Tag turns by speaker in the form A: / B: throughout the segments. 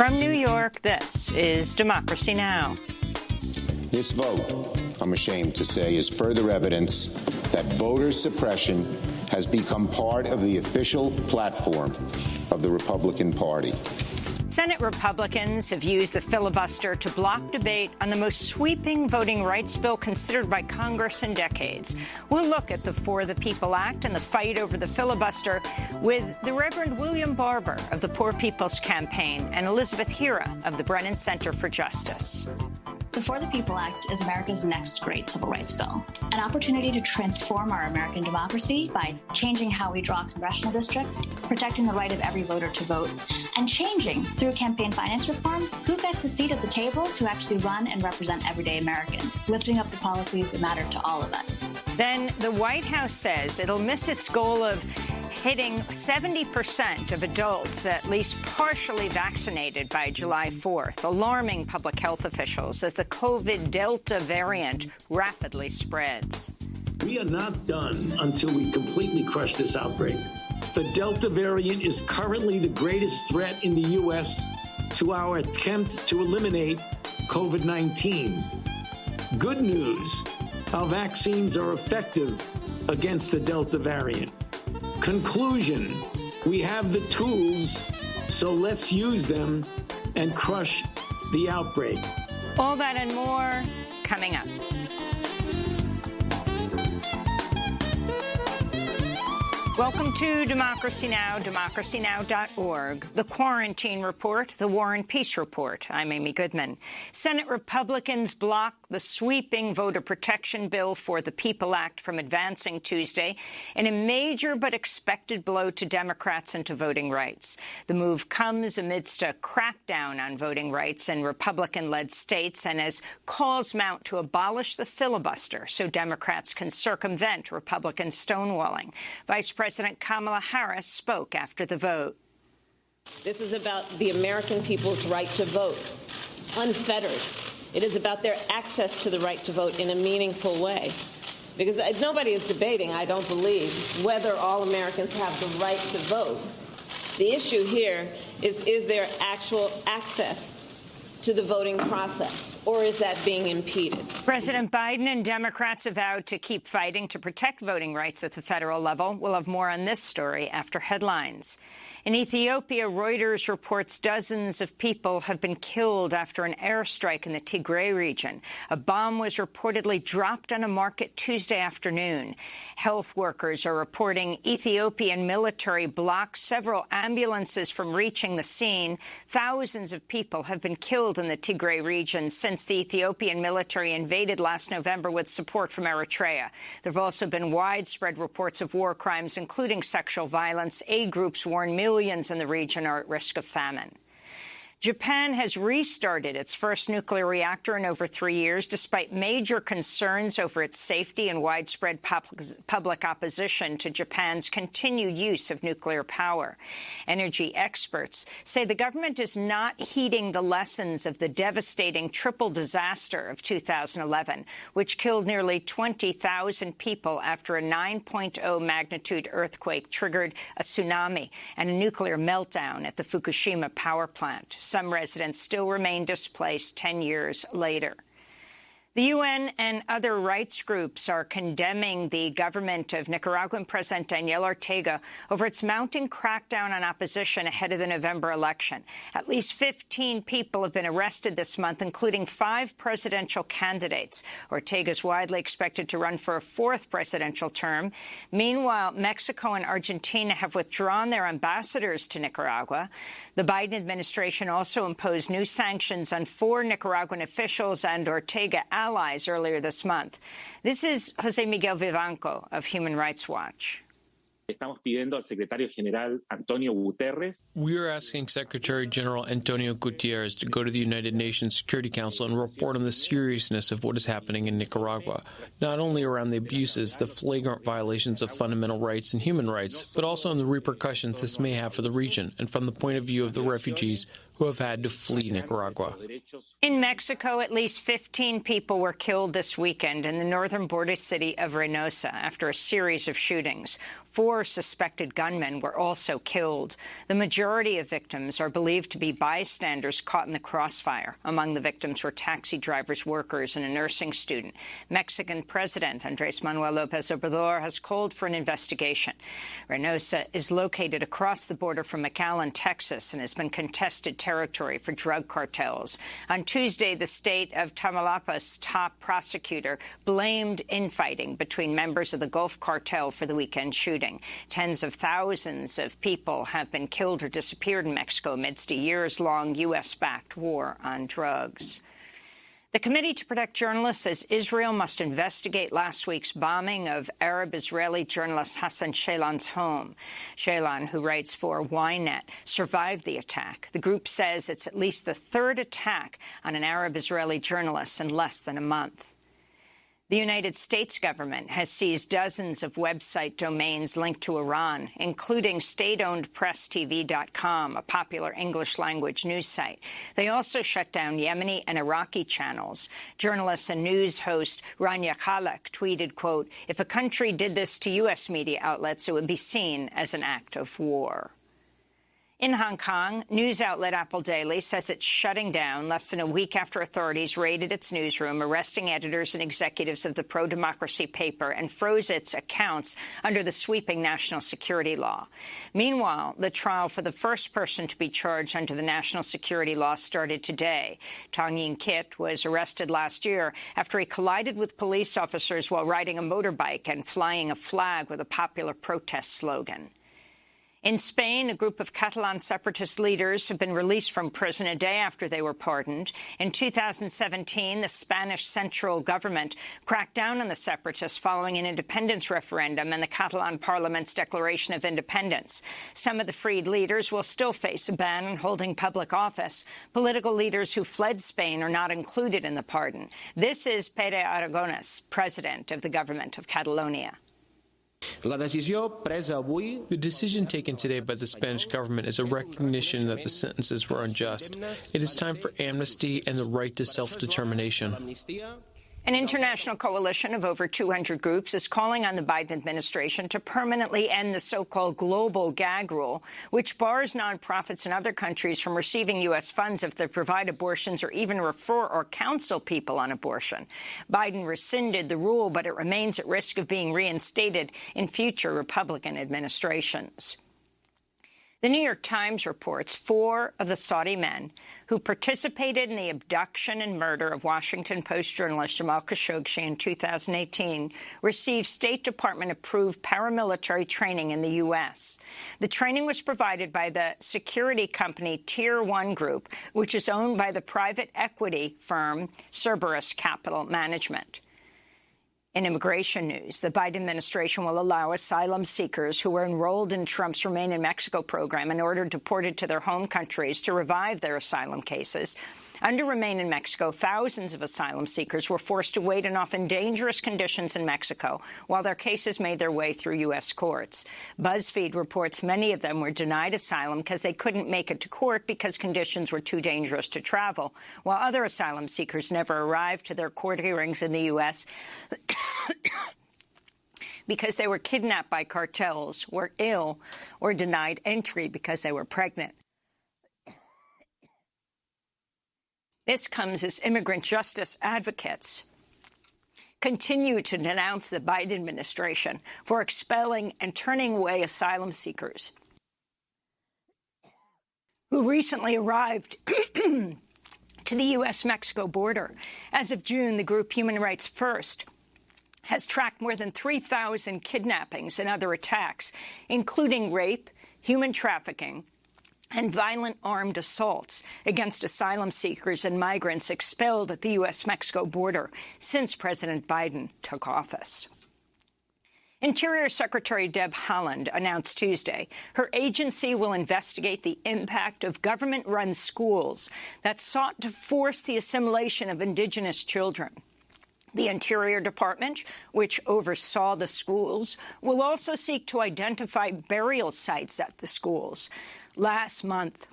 A: From New York, this is Democracy Now!
B: This vote, I'm ashamed to say, is further evidence that voter suppression has become part of the official platform of the Republican Party.
A: Senate Republicans have used the filibuster to block debate on the most sweeping voting rights bill considered by Congress in decades. We'll look at the For the People Act and the fight over the filibuster with the Reverend William Barber of the Poor People's Campaign and Elizabeth Hira of the Brennan Center for Justice.
C: The For the People Act is America's next great civil rights bill, an opportunity to transform our American democracy by changing how we draw congressional districts, protecting the right of every voter to vote, and changing, through campaign finance reform, who gets a seat at the table to actually run and represent everyday Americans, lifting up the policies that matter to all of us.
A: Then the White House says it'll miss its goal of hitting 70% of adults at least partially vaccinated by July 4th, alarming public health officials as the COVID Delta variant rapidly spreads.
D: We are not done until we completely crush this outbreak. The Delta variant is currently the greatest threat in the U.S. to our attempt to eliminate COVID-19. Good news, our vaccines are effective against the Delta variant. Conclusion, we have the tools, so let's use them and crush the outbreak.
A: All that and more coming up. Welcome to Democracy Now!, democracynow.org, the Quarantine Report, the War and Peace Report. I'm Amy Goodman. Senate Republicans blocked the sweeping voter protection bill For the People Act from advancing Tuesday in a major but expected blow to Democrats and to voting rights. The move comes amidst a crackdown on voting rights in Republican-led states and as calls mount to abolish the filibuster so Democrats can circumvent Republican stonewalling. Vice President Kamala Harris spoke after the vote.
E: This is about the American people's right to vote, unfettered. It is about their access to the right to vote in a meaningful way. Because nobody is debating, I don't believe, whether all Americans have the right to vote. The issue here is there actual access to the voting process, or is that being impeded?
A: President Biden and Democrats have vowed to keep fighting to protect voting rights at the federal level. We'll have more on this story after headlines. In Ethiopia, Reuters reports dozens of people have been killed after an airstrike in the Tigray region. A bomb was reportedly dropped on a market Tuesday afternoon. Health workers are reporting Ethiopian military blocked several ambulances from reaching the scene. Thousands of people have been killed in the Tigray region since the Ethiopian military invaded last November with support from Eritrea. There have also been widespread reports of war crimes, including sexual violence. Aid groups warn millions in the region are at risk of famine. Japan has restarted its first nuclear reactor in over 3 years, despite major concerns over its safety and widespread public opposition to Japan's continued use of nuclear power. Energy experts say the government is not heeding the lessons of the devastating triple disaster of 2011, which killed nearly 20,000 people after a 9.0 magnitude earthquake triggered a tsunami and a nuclear meltdown at the Fukushima power plant. Some residents still remain displaced 10 years later. The UN and other rights groups are condemning the government of Nicaraguan President Daniel Ortega over its mounting crackdown on opposition ahead of the November election. At least 15 people have been arrested this month, including 5 presidential candidates. Ortega is widely expected to run for a 4th presidential term. Meanwhile, Mexico and Argentina have withdrawn their ambassadors to Nicaragua. The Biden administration also imposed new sanctions on 4 Nicaraguan officials and Ortega allies earlier this month. This is Jose Miguel Vivanco of Human Rights Watch.
F: Estamos pidiendo al secretario general Antonio Guterres.
G: We are asking Secretary General Antonio Gutierrez to go to the United Nations Security Council and report on the seriousness of what is happening in Nicaragua, not only around the abuses, the flagrant violations of fundamental rights and human rights, but also on the repercussions this may have for the region and from the point of view of the refugees who have had to flee Nicaragua.
A: In Mexico, at least 15 people were killed this weekend in the northern border city of Reynosa after a series of shootings. 4 suspected gunmen were also killed. The majority of victims are believed to be bystanders caught in the crossfire. Among the victims were taxi drivers, workers, and a nursing student. Mexican President Andrés Manuel López Obrador has called for an investigation. Reynosa is located across the border from McAllen, Texas, and has been contested territory for drug cartels. On Tuesday, the state of Tamaulipas' top prosecutor blamed infighting between members of the Gulf Cartel for the weekend shooting. Tens of thousands of people have been killed or disappeared in Mexico amidst a years-long U.S.-backed war on drugs. The Committee to Protect Journalists says Israel must investigate last week's bombing of Arab-Israeli journalist Hassan Shaylan's home. Shaylan, who writes for Ynet, survived the attack. The group says it's at least the 3rd attack on an Arab-Israeli journalist in less than a month. The United States government has seized dozens of website domains linked to Iran, including state-owned PressTV.com, a popular English-language news site. They also shut down Yemeni and Iraqi channels. Journalist and news host Rania Khalek tweeted, quote, "If a country did this to U.S. media outlets, it would be seen as an act of war." In Hong Kong, news outlet Apple Daily says it's shutting down less than a week after authorities raided its newsroom, arresting editors and executives of the pro-democracy paper, and froze its accounts under the sweeping national security law. Meanwhile, the trial for the first person to be charged under the national security law started today. Tong Yin Kit was arrested last year after he collided with police officers while riding a motorbike and flying a flag with a popular protest slogan. In Spain, a group of Catalan separatist leaders have been released from prison a day after they were pardoned. In 2017, the Spanish central government cracked down on the separatists following an independence referendum and the Catalan parliament's declaration of independence. Some of the freed leaders will still face a ban on holding public office. Political leaders who fled Spain are not included in the pardon. This is Pere Aragonès, president of the government of Catalonia.
G: The decision taken today by the Spanish government is a recognition that the sentences were unjust. It is time for amnesty and the right to self-determination.
A: An international coalition of over 200 groups is calling on the Biden administration to permanently end the so-called global gag rule, which bars nonprofits in other countries from receiving U.S. funds if they provide abortions or even refer or counsel people on abortion. Biden rescinded the rule, but it remains at risk of being reinstated in future Republican administrations. The New York Times reports 4 of the Saudi men who participated in the abduction and murder of Washington Post journalist Jamal Khashoggi in 2018 received State Department-approved paramilitary training in the U.S. The training was provided by the security company Tier 1 Group, which is owned by the private equity firm Cerberus Capital Management. In immigration news, the Biden administration will allow asylum seekers who were enrolled in Trump's Remain in Mexico program and ordered deported to their home countries to revive their asylum cases. Under Remain in Mexico, thousands of asylum seekers were forced to wait in often dangerous conditions in Mexico while their cases made their way through U.S. courts. BuzzFeed reports many of them were denied asylum because they couldn't make it to court because conditions were too dangerous to travel, while other asylum seekers never arrived to their court hearings in the U.S. because they were kidnapped by cartels, were ill, or denied entry because they were pregnant. This comes as immigrant justice advocates continue to denounce the Biden administration for expelling and turning away asylum seekers who recently arrived to the U.S.-Mexico border. As of June, the group Human Rights First has tracked more than 3,000 kidnappings and other attacks, including rape, human trafficking, and violent armed assaults against asylum seekers and migrants expelled at the U.S.-Mexico border since President Biden took office. Interior Secretary Deb Haaland announced Tuesday her agency will investigate the impact of government-run schools that sought to force the assimilation of indigenous children. The Interior Department, which oversaw the schools, will also seek to identify burial sites at the schools. Last month,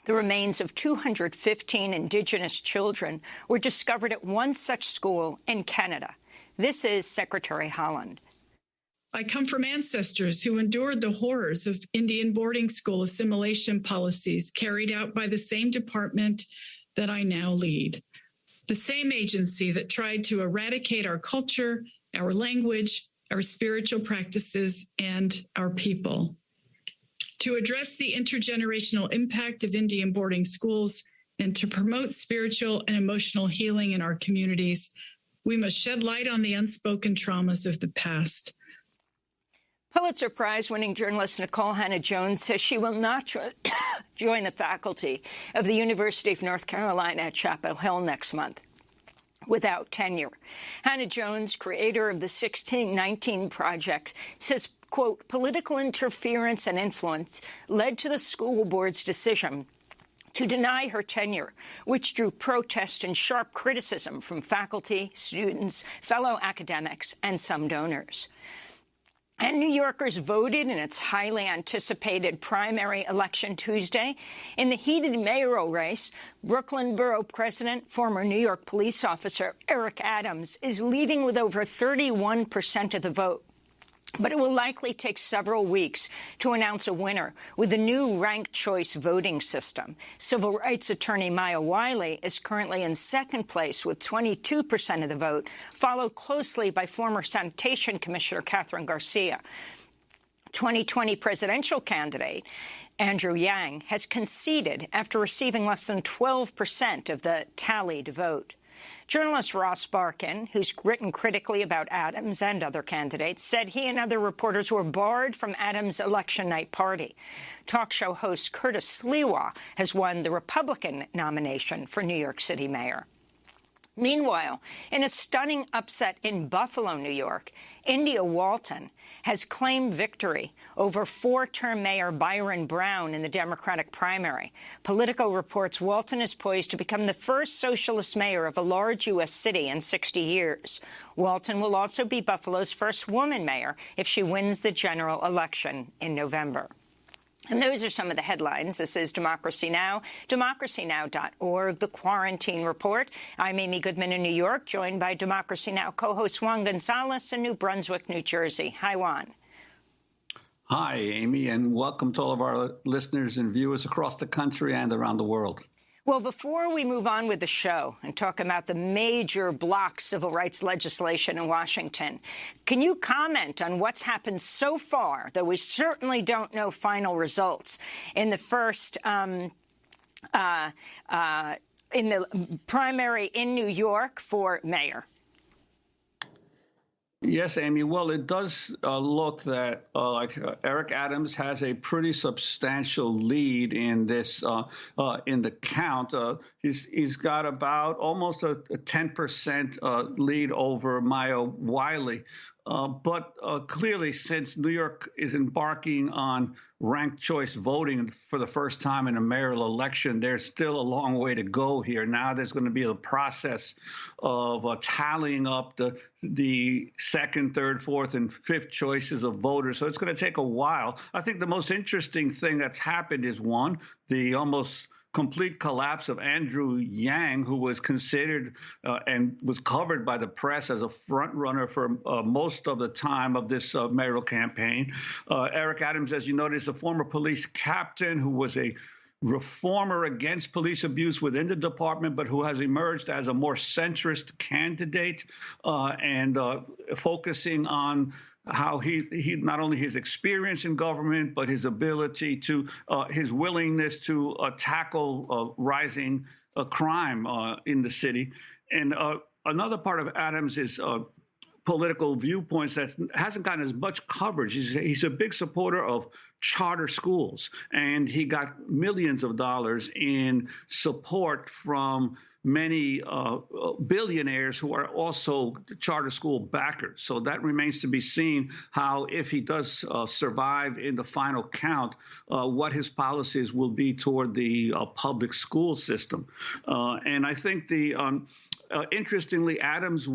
A: The remains of 215 Indigenous children were discovered at one such school in Canada. This is Secretary Haaland.
H: I come from ancestors who endured the horrors of Indian boarding school assimilation policies carried out by the same department that I now lead. The same agency that tried to eradicate our culture, our language, our spiritual practices, and our people. To address the intergenerational impact of Indian boarding schools and to promote spiritual and emotional healing in our communities, we must shed light on the unspoken traumas of the past.
A: Pulitzer Prize-winning journalist Nikole Hannah-Jones says she will not join the faculty of the University of North Carolina at Chapel Hill next month without tenure. Hannah-Jones, creator of the 1619 Project, says, quote, political interference and influence led to the school board's decision to deny her tenure, which drew protest and sharp criticism from faculty, students, fellow academics, and some donors. And New Yorkers voted in its highly anticipated primary election Tuesday. In the heated mayoral race, Brooklyn Borough President, former New York police officer Eric Adams, is leading with over 31% of the vote. But it will likely take several weeks to announce a winner with the new ranked choice voting system. Civil rights attorney Maya Wiley is currently in second place with 22% of the vote, followed closely by former Sanitation Commissioner Catherine Garcia. 2020 presidential candidate Andrew Yang has conceded after receiving less than 12% of the tallied vote. Journalist Ross Barkan, who's written critically about Adams and other candidates, said he and other reporters were barred from Adams' election night party. Talk show host Curtis Sliwa has won the Republican nomination for New York City mayor. Meanwhile, in a stunning upset in Buffalo, New York, India Walton has claimed victory over four-term Mayor Byron Brown in the Democratic primary. Politico reports Walton is poised to become the first socialist mayor of a large U.S. city in 60 years. Walton will also be Buffalo's first woman mayor if she wins the general election in November. And those are some of the headlines. This is Democracy Now!, democracynow.org, The Quarantine Report. I'm Amy Goodman in New York, joined by Democracy Now! Co-host Juan Gonzalez in New Brunswick, New Jersey. Hi, Juan.
I: Hi, Amy, and welcome to all of our listeners and viewers across the country and around the world.
A: Well, before we move on with the show and talk about the major block civil rights legislation in Washington, can you comment on what's happened so far, though we certainly don't know final results, in the first in the primary in New York for mayor?
I: Yes, Amy. Well, it does look that Eric Adams has a pretty substantial lead in this in the count. He's got about almost a 10% lead over Maya Wiley. But clearly, since New York is embarking on ranked choice voting for the first time in a mayoral election, there's still a long way to go here. Now there's going to be a process of tallying up the second, third, fourth, and fifth choices of voters. So it's going to take a while. I think the most interesting thing that's happened is, one, the almost complete collapse of Andrew Yang, who was considered and was covered by the press as a front runner for most of the time of this mayoral campaign. Eric Adams, as you noted, is a former police captain who was a reformer against police abuse within the department, but who has emerged as a more centrist candidate and focusing on how he not only his experience in government, but his ability to his willingness to tackle rising crime in the city. And another part of Adams is political viewpoints that hasn't gotten as much coverage. He's a big supporter of charter schools, and he got millions of dollars in support from many billionaires who are also charter school backers. So that remains to be seen how, if he does survive in the final count, what his policies will be toward the public school system. And I think interestingly, Adams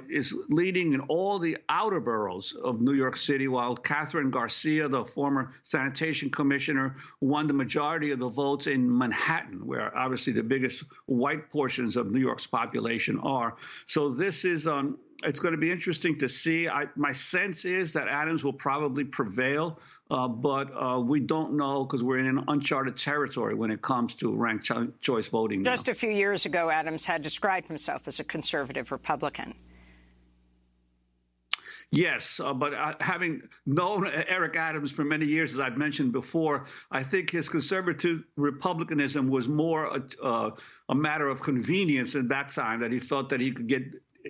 I: is leading in all the outer boroughs of New York City, while Catherine Garcia, the former sanitation commissioner, won the majority of the votes in Manhattan, where obviously the biggest white portions of New York's population are. So this is it's going to be interesting to see. My sense is that Adams will probably prevail, but we don't know because we're in an uncharted territory when it comes to ranked choice voting now.
A: Just a few years ago, Adams had described himself as a conservative Republican.
I: Yes, but having known Eric Adams for many years, as I've mentioned before, I think his conservative republicanism was more a matter of convenience in that time, that he felt that he could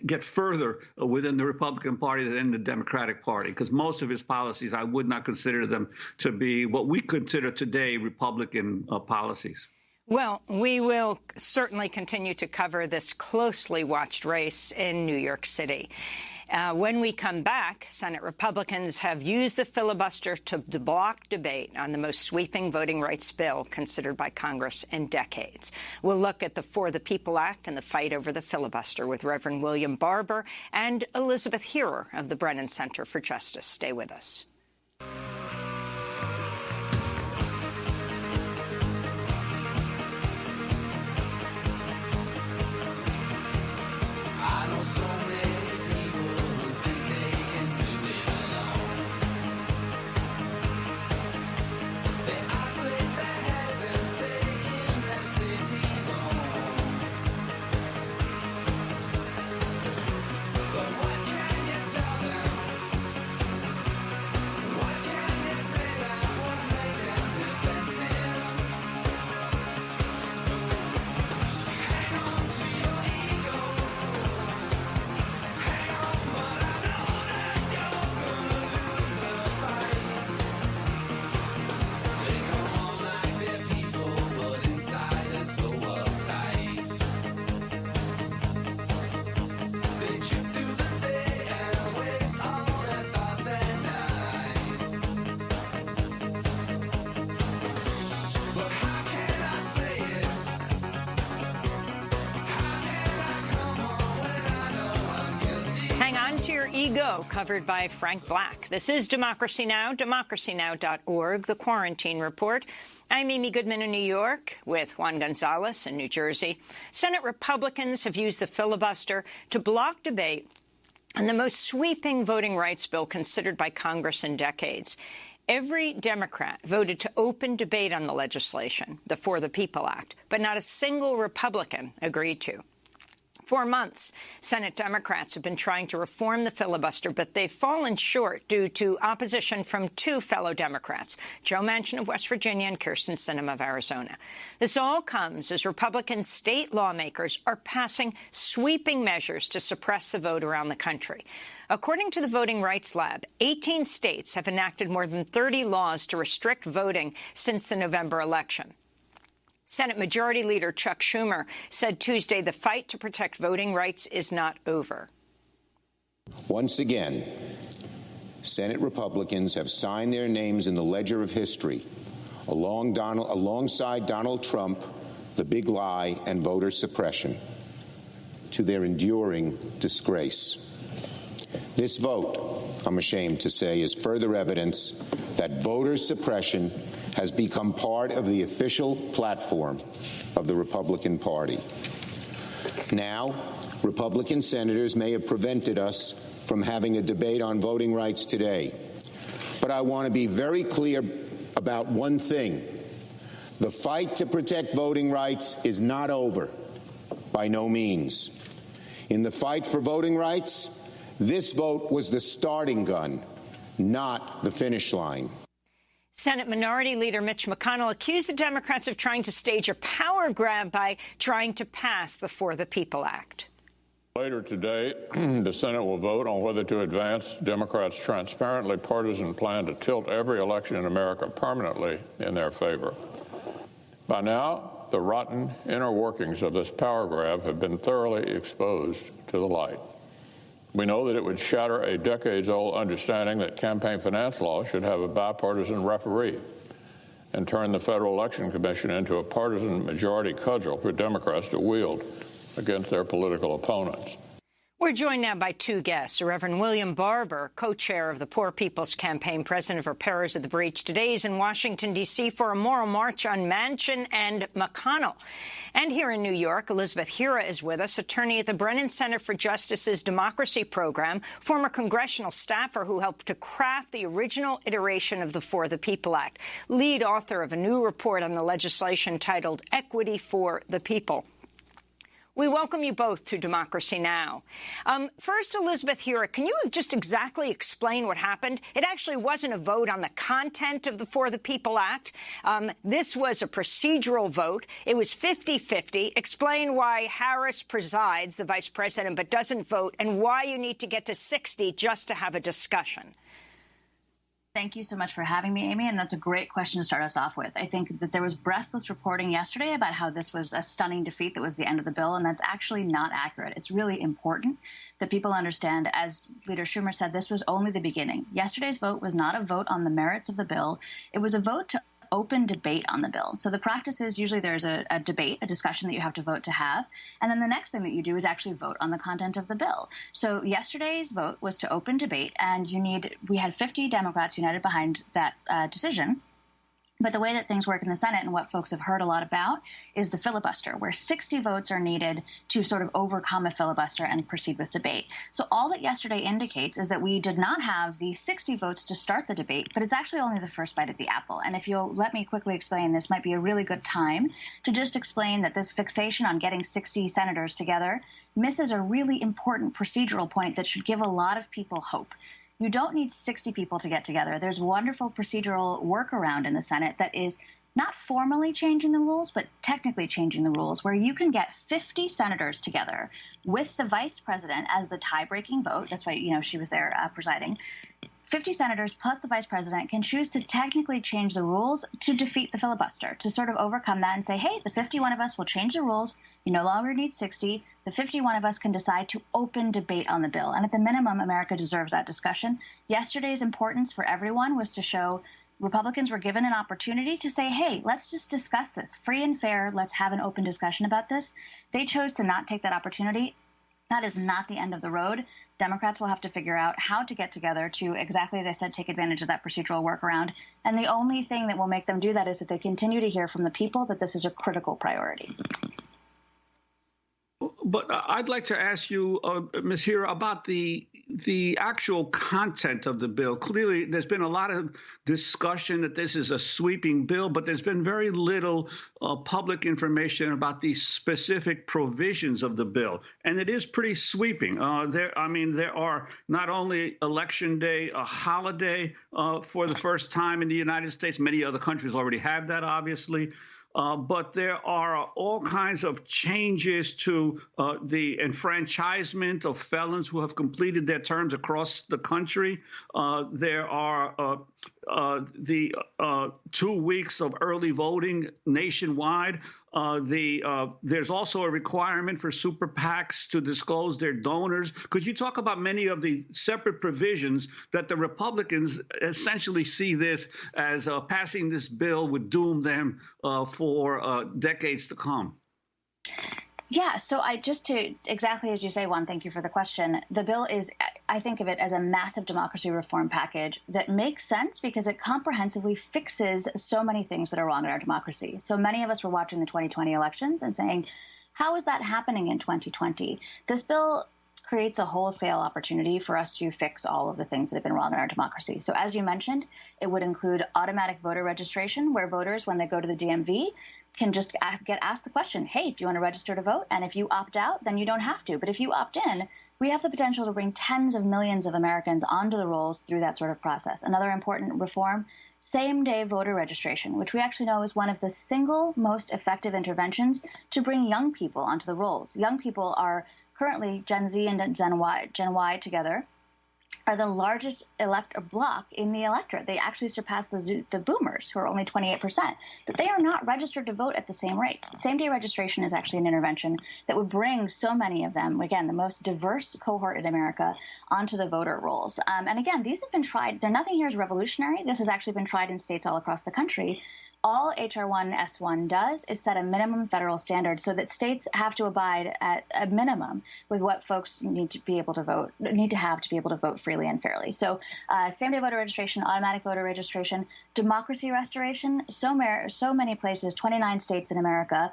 I: get further within the Republican Party than the Democratic Party, because most of his policies, I would not consider them to be what we consider today Republican policies.
A: Well, we will certainly continue to cover this closely watched race in New York City. When we come back, Senate Republicans have used the filibuster to block debate on the most sweeping voting rights bill considered by Congress in decades. We'll look at the For the People Act and the fight over the filibuster with Reverend William Barber and Elizabeth Heerer of the Brennan Center for Justice. Stay with us. Your ego, covered by Frank Black. This is Democracy Now!, democracynow.org, the Quarantine Report. I'm Amy Goodman in New York with Juan Gonzalez in New Jersey. Senate Republicans have used the filibuster to block debate on the most sweeping voting rights bill considered by Congress in decades. Every Democrat voted to open debate on the legislation, the For the People Act, but not a single Republican agreed to. For months, Senate Democrats have been trying to reform the filibuster, but they've fallen short due to opposition from two fellow Democrats, Joe Manchin of West Virginia and Kyrsten Sinema of Arizona. This all comes as Republican state lawmakers are passing sweeping measures to suppress the vote around the country. According to the Voting Rights Lab, 18 states have enacted more than 30 laws to restrict voting since the November election. Senate Majority Leader Chuck Schumer said Tuesday the fight to protect voting rights is not over.
B: Once again, Senate Republicans have signed their names in the ledger of history alongside Donald Trump, the big lie, and voter suppression, to their enduring disgrace. This vote, I'm ashamed to say, is further evidence that voter suppression has become part of the official platform of the Republican Party. Now, Republican senators may have prevented us from having a debate on voting rights today, but I want to be very clear about one thing. The fight to protect voting rights is not over, by no means. In the fight for voting rights, this vote was the starting gun, not the finish line.
A: Senate Minority Leader Mitch McConnell accused the Democrats of trying to stage a power grab by trying to pass the For the People Act.
J: Later today, the Senate will vote on whether to advance Democrats' transparently partisan plan to tilt every election in America permanently in their favor. By now, the rotten inner workings of this power grab have been thoroughly exposed to the light. We know that it would shatter a decades-old understanding that campaign finance law should have a bipartisan referee and turn the Federal Election Commission into a partisan majority cudgel for Democrats to wield against their political opponents.
A: We're joined now by two guests. Reverend William Barber, co-chair of the Poor People's Campaign, president of Repairers of the Breach. Today he's in Washington, D.C. for a moral march on Manchin and McConnell. And here in New York, Elizabeth Hira is with us, attorney at the Brennan Center for Justice's Democracy Program, former congressional staffer who helped to craft the original iteration of the For the People Act, lead author of a new report on the legislation titled Equity for the People. We welcome you both to Democracy Now! First, Elizabeth Hira, can you just exactly explain what happened? It actually wasn't a vote on the content of the For the People Act. This was a procedural vote. It was 50-50. Explain why Harris presides, the vice president, but doesn't vote, and why you need to get to 60 just to have a discussion.
C: Thank you so much for having me, Amy, and that's a great question to start us off with. I think that there was breathless reporting yesterday about how this was a stunning defeat that was the end of the bill, and that's actually not accurate. It's really important that people understand, as Leader Schumer said, this was only the beginning. Yesterday's vote was not a vote on the merits of the bill. It was a vote to open debate on the bill. So the practice is usually there's a debate, a discussion that you have to vote to have. And then the next thing that you do is actually vote on the content of the bill. So yesterday's vote was to open debate, and we had 50 Democrats united behind that decision. But the way that things work in the Senate and what folks have heard a lot about is the filibuster, where 60 votes are needed to sort of overcome a filibuster and proceed with debate. So all that yesterday indicates is that we did not have the 60 votes to start the debate, but it's actually only the first bite at the apple. And if you'll let me quickly explain, this might be a really good time to just explain that this fixation on getting 60 senators together misses a really important procedural point that should give a lot of people hope. You don't need 60 people to get together. There's wonderful procedural workaround in the Senate that is not formally changing the rules, but technically changing the rules, where you can get 50 senators together with the vice president as the tie-breaking vote. That's why, she was there presiding. 50 senators plus the vice president can choose to technically change the rules to defeat the filibuster, to sort of overcome that and say, hey, the 51 of us will change the rules. You no longer need 60. The 51 of us can decide to open debate on the bill. And at the minimum, America deserves that discussion. Yesterday's importance for everyone was to show Republicans were given an opportunity to say, hey, let's just discuss this. Free and fair, let's have an open discussion about this. They chose to not take that opportunity. That is not the end of the road. Democrats will have to figure out how to get together to, exactly as I said, take advantage of that procedural workaround. And the only thing that will make them do that is that they continue to hear from the people that this is a critical priority.
I: But I'd like to ask you, Ms. Hira, about the actual content of the bill. Clearly, there's been a lot of discussion that this is a sweeping bill, but there's been very little public information about the specific provisions of the bill. And it is pretty sweeping. There are not only Election Day, a holiday for the first time in the United States. Many other countries already have that, obviously. But there are all kinds of changes to the enfranchisement of felons who have completed their terms across the country. There are the 2 weeks of early voting nationwide. There's also a requirement for super PACs to disclose their donors. Could you talk about many of the separate provisions that the Republicans essentially see this as passing this bill would doom them for decades to come?
C: Yeah, so exactly as you say, Juan, thank you for the question. The bill is, I think of it as a massive democracy reform package that makes sense because it comprehensively fixes so many things that are wrong in our democracy. So many of us were watching the 2020 elections and saying, how is that happening in 2020? This bill creates a wholesale opportunity for us to fix all of the things that have been wrong in our democracy. So as you mentioned, it would include automatic voter registration, where voters, when they go to the DMV, can just get asked the question, hey, do you want to register to vote? And if you opt out, then you don't have to. But if you opt in, we have the potential to bring tens of millions of Americans onto the rolls through that sort of process. Another important reform, same-day voter registration, which we actually know is one of the single most effective interventions to bring young people onto the rolls. Young people are currently Gen Z and Gen Y together are the largest bloc in the electorate. They actually surpass the boomers, who are only 28%. But they are not registered to vote at the same rates. Same-day registration is actually an intervention that would bring so many of them, again, the most diverse cohort in America, onto the voter rolls. And again, these have been tried. Nothing here is revolutionary. This has actually been tried in states all across the country. All H.R. 1S1 does is set a minimum federal standard so that states have to abide at a minimum with what folks need to be able to vote, need to have to be able to vote freely and fairly. So same-day voter registration, automatic voter registration, democracy restoration, so many places, 29 states in America,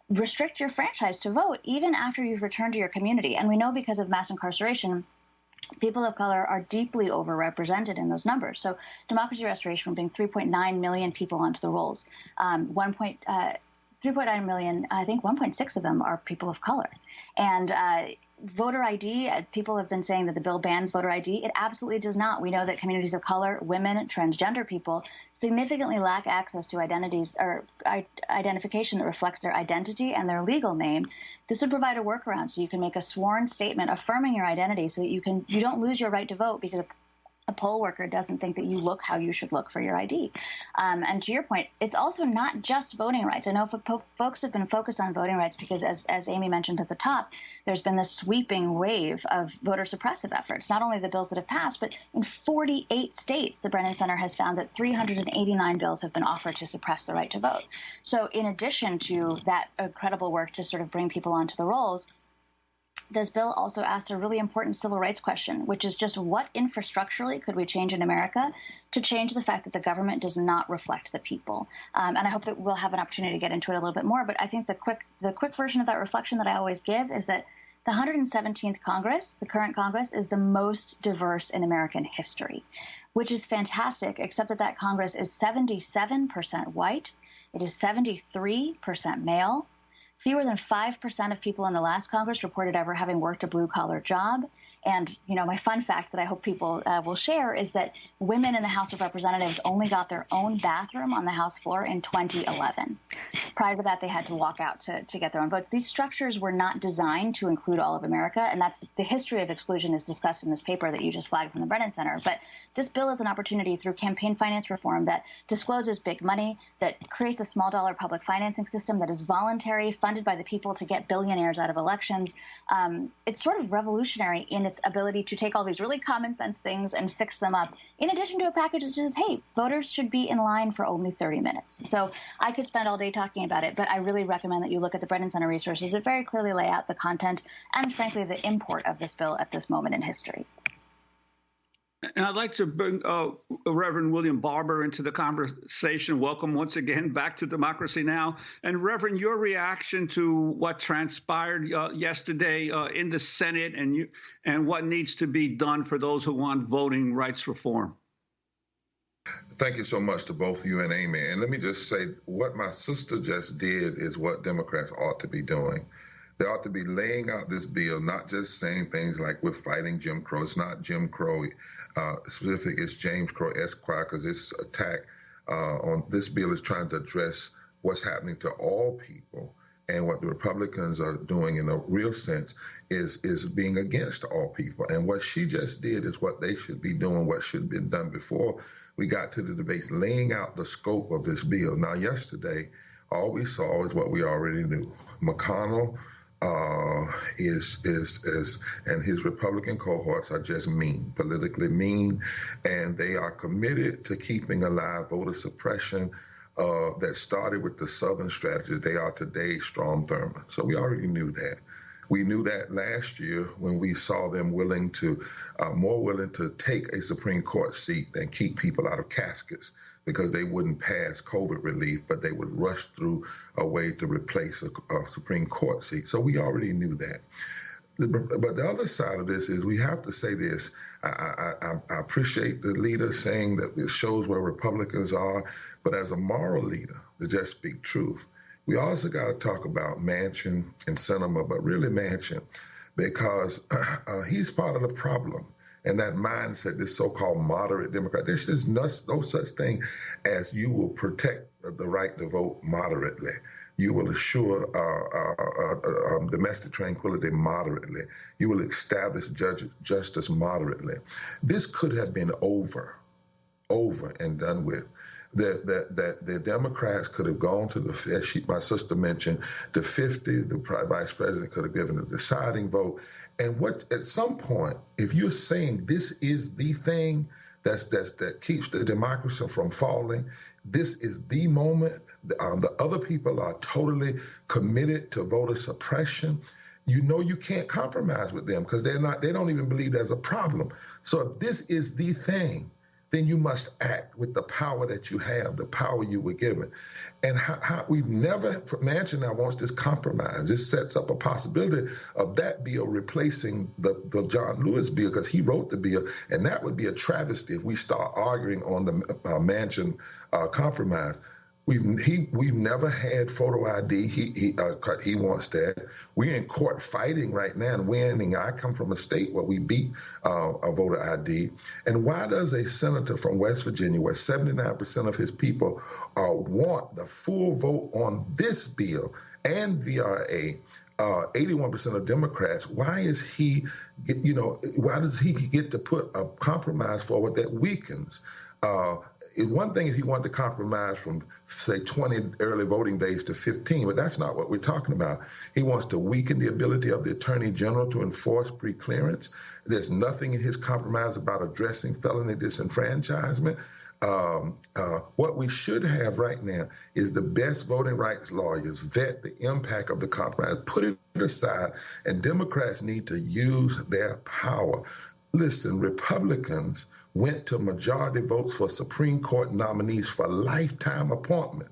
C: restrict your franchise to vote even after you've returned to your community. And we know because of mass incarceration, people of color are deeply overrepresented in those numbers. So democracy restoration will bring 3.9 million people onto the rolls. 3.9 million, I think 1.6 of them are people of color. And voter ID, people have been saying that the bill bans voter ID. It absolutely does not. We know that communities of color, women, transgender people significantly lack access to identities or identification that reflects their identity and their legal name. This would provide a workaround so you can make a sworn statement affirming your identity so that you don't lose your right to vote because a poll worker doesn't think that you look how you should look for your ID. And to your point, it's also not just voting rights. I know folks have been focused on voting rights because, as Amy mentioned at the top, there's been this sweeping wave of voter suppressive efforts, not only the bills that have passed, but in 48 states, the Brennan Center has found that 389 bills have been offered to suppress the right to vote. So in addition to that incredible work to sort of bring people onto the rolls, this bill also asks a really important civil rights question, which is just what infrastructurally could we change in America to change the fact that the government does not reflect the people? And I hope that we'll have an opportunity to get into it a little bit more. But I think the quick version of that reflection that I always give is that the 117th Congress, the current Congress, is the most diverse in American history, which is fantastic, except that Congress is 77% white. It is 73% male. Fewer than 5% of people in the last Congress reported ever having worked a blue-collar job. And, my fun fact that I hope people will share is that women in the House of Representatives only got their own bathroom on the House floor in 2011. Prior to that, they had to walk out to get their own votes. These structures were not designed to include all of America, and that's the history of exclusion is discussed in this paper that you just flagged from the Brennan Center. But this bill is an opportunity through campaign finance reform that discloses big money, that creates a small-dollar public financing system that is voluntary, funded by the people to get billionaires out of elections. It's sort of revolutionary in its ability to take all these really common sense things and fix them up, in addition to a package that says, hey, voters should be in line for only 30 minutes. So I could spend all day talking about it, but I really recommend that you look at the Brennan Center resources that very clearly lay out the content and, frankly, the import of this bill at this moment in history.
I: And I'd like to bring Reverend William Barber into the conversation. Welcome once again back to Democracy Now! And Reverend, your reaction to what transpired yesterday in the Senate and what needs to be done for those who want voting rights reform.
K: Thank you so much to both you and Amy. And let me just say, what my sister just did is what Democrats ought to be doing. They ought to be laying out this bill, not just saying things like we're fighting Jim Crow. It's not Jim Crow specific, it's James Crow Esquire, because this attack on this bill is trying to address what's happening to all people. And what the Republicans are doing in a real sense is being against all people. And what she just did is what they should be doing, what should have been done before we got to the debates, laying out the scope of this bill. Now, yesterday, all we saw is what we already knew. McConnell and his Republican cohorts are just mean, politically mean, and they are committed to keeping alive voter suppression that started with the Southern strategy. They are today Strom Thurmond. So we already knew that. We knew that last year when we saw them more willing to take a Supreme Court seat and keep people out of caskets because they wouldn't pass COVID relief, but they would rush through a way to replace a Supreme Court seat. So we already knew that. But the other side of this is we have to say this. I appreciate the leader saying that it shows where Republicans are, but as a moral leader, to just speak truth, we also got to talk about Manchin and Sinema, but really Manchin, because he's part of the problem. And that mindset, this so-called moderate Democrat, there's just no such thing as you will protect the right to vote moderately. You will assure domestic tranquility moderately. You will establish justice moderately. This could have been over and done with. The Democrats could have gone to as my sister mentioned, the 50, the vice president could have given a deciding vote. And at some point, if you're saying this is the thing, that keeps the democracy from falling. This is the moment. The other people are totally committed to voter suppression. You know you can't compromise with them because they don't even believe there's a problem. So if this is the thing, then you must act with the power that you have, the power you were given. And how we've never, Manchin now wants this compromise. This sets up a possibility of that bill replacing the John Lewis bill because he wrote the bill. And that would be a travesty if we start arguing on the Manchin compromise. We've never had photo ID. He wants that. We're in court fighting right now and winning. I come from a state where we beat a voter ID. And why does a senator from West Virginia, where 79% of his people want the full vote on this bill and VRA, 81% of Democrats, why does he get to put a compromise forward that weakens? One thing is he wanted to compromise from, say, 20 early voting days to 15, but that's not what we're talking about. He wants to weaken the ability of the Attorney General to enforce preclearance. There's nothing in his compromise about addressing felony disenfranchisement. What we should have right now is the best voting rights lawyers vet the impact of the compromise, put it aside, and Democrats need to use their power. Listen, Republicans went to majority votes for Supreme Court nominees for lifetime appointment.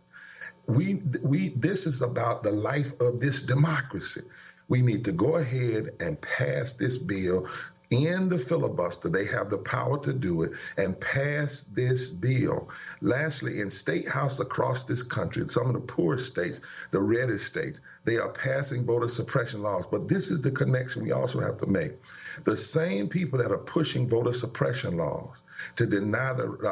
K: This is about the life of this democracy. We need to go ahead and pass this bill, end the filibuster. They have the power to do it, and pass this bill. Lastly, in state houses across this country, some of the poorest states, the reddest states, they are passing voter suppression laws. But this is the connection we also have to make. The same people that are pushing voter suppression laws to deny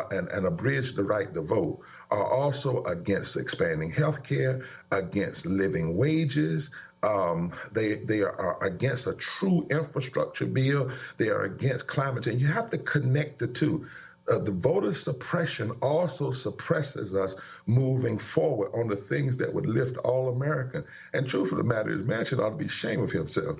K: and abridge the right to vote are also against expanding health care, against living wages. They are against a true infrastructure bill. They are against climate change. You have to connect the two. The voter suppression also suppresses us moving forward on the things that would lift all Americans. And truth of the matter is, Manchin ought to be ashamed of himself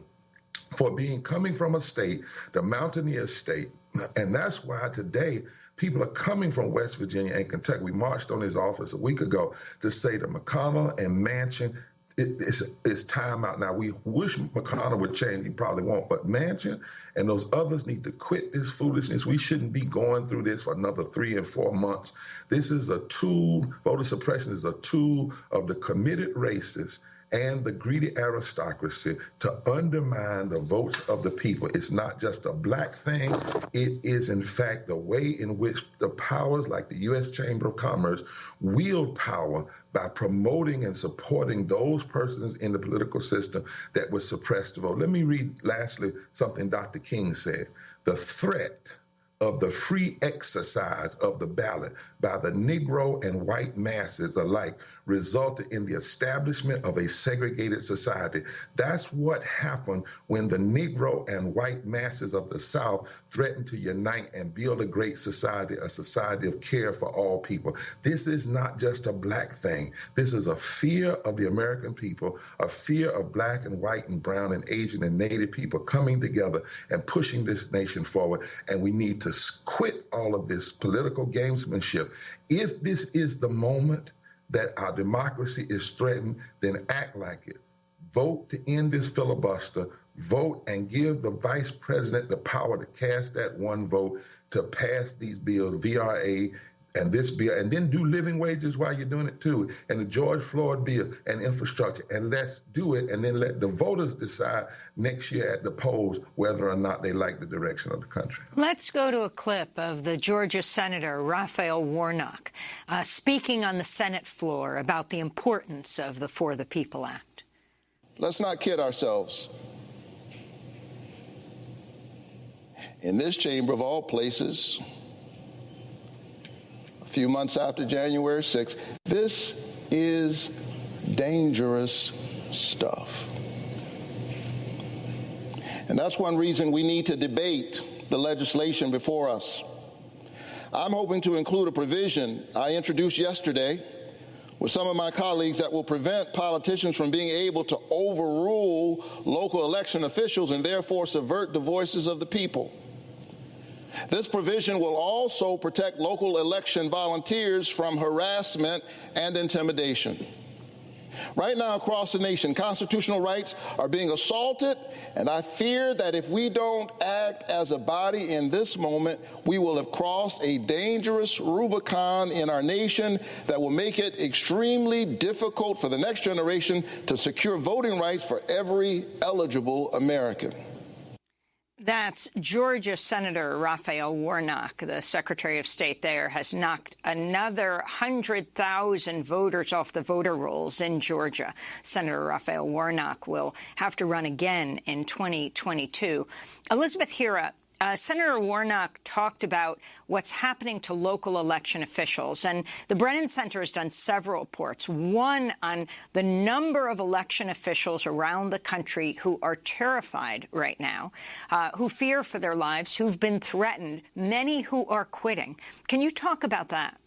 K: for coming from a state, the mountaineer state. And that's why today people are coming from West Virginia and Kentucky. We marched on his office a week ago to say to McConnell and Manchin, it's time out now. We wish McConnell would change. He probably won't. But Manchin and those others need to quit this foolishness. We shouldn't be going through this for another 3 and 4 months. This is a tool. Voter suppression is a tool of the committed racists and the greedy aristocracy to undermine the votes of the people. It's not just a black thing. It is, in fact, the way in which the powers like the U.S. Chamber of Commerce wield power by promoting and supporting those persons in the political system that would suppress the vote. Let me read, lastly, something Dr. King said. The threat of the free exercise of the ballot by the Negro and white masses alike resulted in the establishment of a segregated society. That's what happened when the Negro and white masses of the South threatened to unite and build a great society, a society of care for all people. This is not just a black thing. This is a fear of the American people, a fear of black and white and brown and Asian and Native people coming together and pushing this nation forward. And we need to quit all of this political gamesmanship. If this is the moment that our democracy is threatened, then act like it. Vote to end this filibuster. Vote and give the vice president the power to cast that one vote to pass these bills, VRA and this bill, and then do living wages while you're doing it too, and the George Floyd bill and infrastructure. And let's do it, and then let the voters decide next year at the polls whether or not they like the direction of the country.
A: Let's go to a clip of the Georgia Senator Raphael Warnock speaking on the Senate floor about the importance of the For the People Act.
L: Let's not kid ourselves. In this chamber of all places, a few months after January 6th, this is dangerous stuff. And that's one reason we need to debate the legislation before us. I'm hoping to include a provision I introduced yesterday with some of my colleagues that will prevent politicians from being able to overrule local election officials and therefore subvert the voices of the people. This provision will also protect local election volunteers from harassment and intimidation. Right now across the nation, constitutional rights are being assaulted, and I fear that if we don't act as a body in this moment, we will have crossed a dangerous Rubicon in our nation that will make it extremely difficult for the next generation to secure voting rights for every eligible American.
A: That's Georgia Senator Raphael Warnock. The Secretary of State there has knocked another 100,000 voters off the voter rolls in Georgia. Senator Raphael Warnock will have to run again in 2022. Elizabeth Hira, Senator Warnock talked about what's happening to local election officials. And the Brennan Center has done several reports, one on the number of election officials around the country who are terrified right now, who fear for their lives, who've been threatened, many who are quitting. Can you talk about that?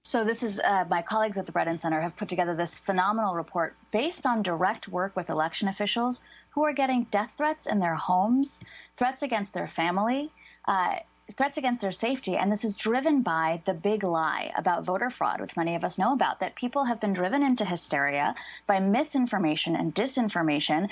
C: So this is my colleagues at the Brennan Center have put together this phenomenal report based on direct work with election officials who are getting death threats in their homes, threats against their family, threats against their safety. And this is driven by the big lie about voter fraud, which many of us know about, that people have been driven into hysteria by misinformation and disinformation,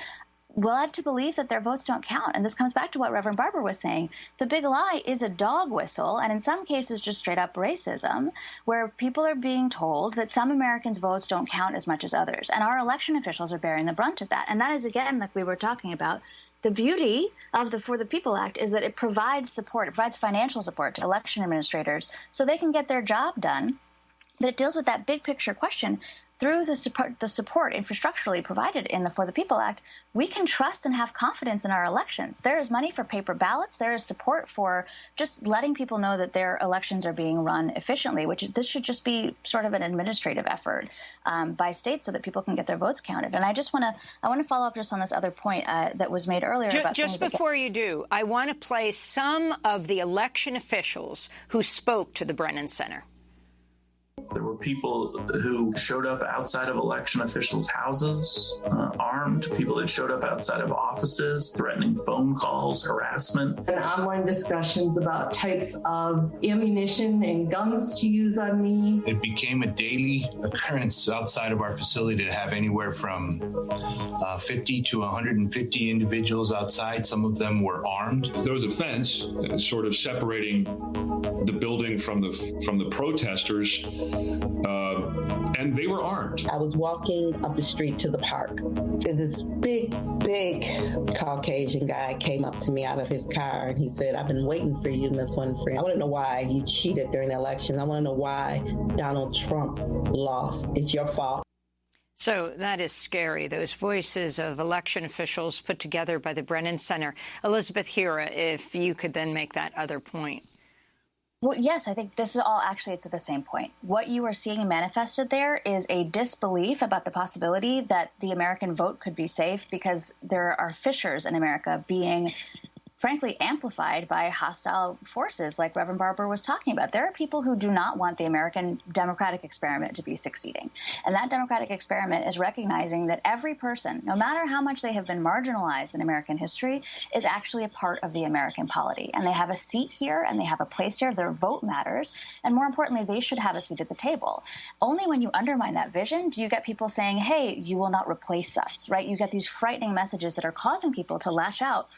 C: led to believe that their votes don't count. And this comes back to what Reverend Barber was saying. The big lie is a dog whistle, and in some cases just straight up racism, where people are being told that some Americans' votes don't count as much as others. And our election officials are bearing the brunt of that. And that is, again, like we were talking about, the beauty of the For the People Act is that it provides support, it provides financial support to election administrators so they can get their job done. But it deals with that big picture question. Through the support infrastructurally provided in the For the People Act, we can trust and have confidence in our elections. There is money for paper ballots. There is support for just letting people know that their elections are being run efficiently, this should just be sort of an administrative effort by states so that people can get their votes counted. And I want to follow up just on this other point that was made earlier.
A: Just before you do, I want to play some of the election officials who spoke to the Brennan Center.
M: There were people who showed up outside of election officials' houses, armed, people that showed up outside of offices, threatening phone calls, harassment.
N: And online discussions about types of ammunition and guns to use on me.
O: It became a daily occurrence outside of our facility to have anywhere from 50 to 150 individuals outside. Some of them were armed.
P: There was a fence sort of separating the building from the protesters. And they were armed.
Q: I was walking up the street to the park. And this big Caucasian guy came up to me out of his car and he said, "I've been waiting for you, Miss Winfrey. I want to know why you cheated during the election. I want to know why Donald Trump lost. It's your fault."
A: So that is scary, those voices of election officials put together by the Brennan Center. Elizabeth Hira, if you could then make that other point.
C: Well, yes, I think this is all actually it's at the same point. What you are seeing manifested there is a disbelief about the possibility that the American vote could be safe because there are fissures in America being frankly amplified by hostile forces like Reverend Barber was talking about. There are people who do not want the American democratic experiment to be succeeding. And that democratic experiment is recognizing that every person, no matter how much they have been marginalized in American history, is actually a part of the American polity. And they have a seat here and they have a place here. Their vote matters. And more importantly, they should have a seat at the table. Only when you undermine that vision do you get people saying, hey, you will not replace us, right? You get these frightening messages that are causing people to lash out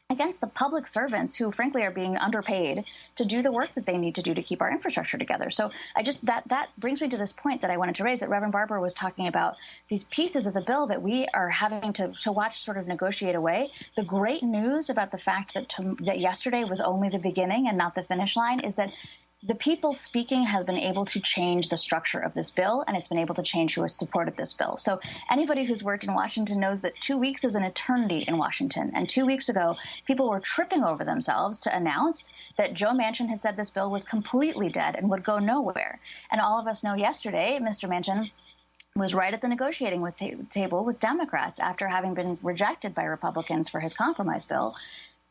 C: against the public servants who, frankly, are being underpaid to do the work that they need to do to keep our infrastructure together. So that brings me to this point that I wanted to raise, that Reverend Barber was talking about these pieces of the bill that we are having to watch sort of negotiate away. The great news about the fact that yesterday was only the beginning and not the finish line is that the people speaking has been able to change the structure of this bill, and it's been able to change who has supported this bill. So anybody who's worked in Washington knows that 2 weeks is an eternity in Washington. And 2 weeks ago, people were tripping over themselves to announce that Joe Manchin had said this bill was completely dead and would go nowhere. And all of us know yesterday, Mr. Manchin was right at the negotiating table with Democrats after having been rejected by Republicans for his compromise bill.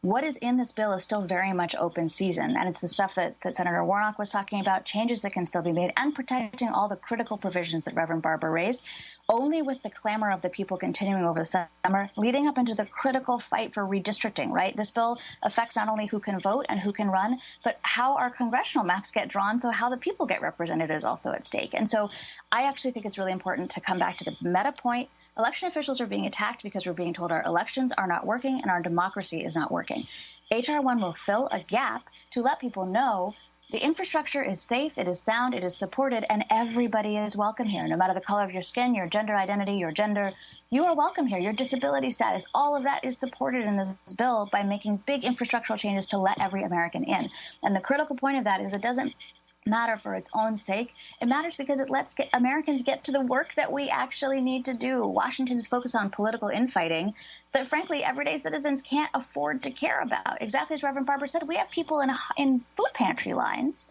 C: what is in this bill is still very much open season. And it's the stuff that Senator Warnock was talking about, changes that can still be made, and protecting all the critical provisions that Reverend Barber raised, only with the clamor of the people continuing over the summer, leading up into the critical fight for redistricting, right? This bill affects not only who can vote and who can run, but how our congressional maps get drawn, so how the people get represented is also at stake. And so I actually think it's really important to come back to the meta point. Election officials are being attacked because we're being told our elections are not working and our democracy is not working. H.R. 1 will fill a gap to let people know the infrastructure is safe, it is sound, it is supported, and everybody is welcome here. No matter the color of your skin, your gender identity, your gender, you are welcome here. Your disability status, all of that is supported in this bill by making big infrastructural changes to let every American in. And the critical point of that is it doesn't matter for its own sake. It matters because it lets Americans get to the work that we actually need to do. Washington's focus on political infighting that, frankly, everyday citizens can't afford to care about. Exactly as Reverend Barber said, we have people in food pantry lines.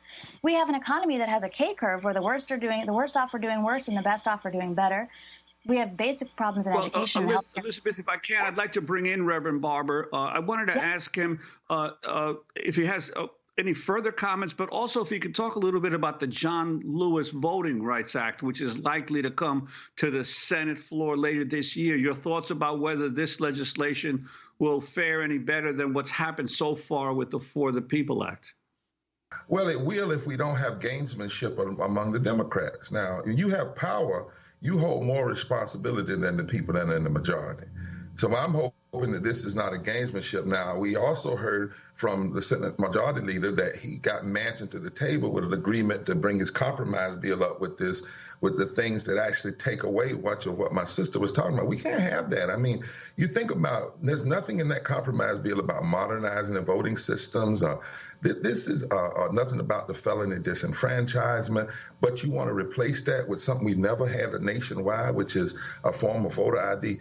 C: We have an economy that has a K-curve where the worst off are doing worse and the best off are doing better. We have basic problems in education.
I: Elizabeth, if I can, I'd like to bring in Reverend Barber. I wanted to ask him if he has any further comments, but also if you could talk a little bit about the John Lewis Voting Rights Act, which is likely to come to the Senate floor later this year. Your thoughts about whether this legislation will fare any better than what's happened so far with the For the People Act?
K: Well, it will if we don't have gamesmanship among the Democrats. Now, you have power, you hold more responsibility than the people that are in the majority. So I'm hoping that this is not a gamesmanship. Now, we also heard from the Senate Majority Leader that he got Manchin to the table with an agreement to bring his compromise bill up with the things that actually take away much of what my sister was talking about. We can't have that. I mean, you think about, there's nothing in that compromise bill about modernizing the voting systems. This is nothing about the felony disenfranchisement, but you want to replace that with something we never had nationwide, which is a form of voter ID.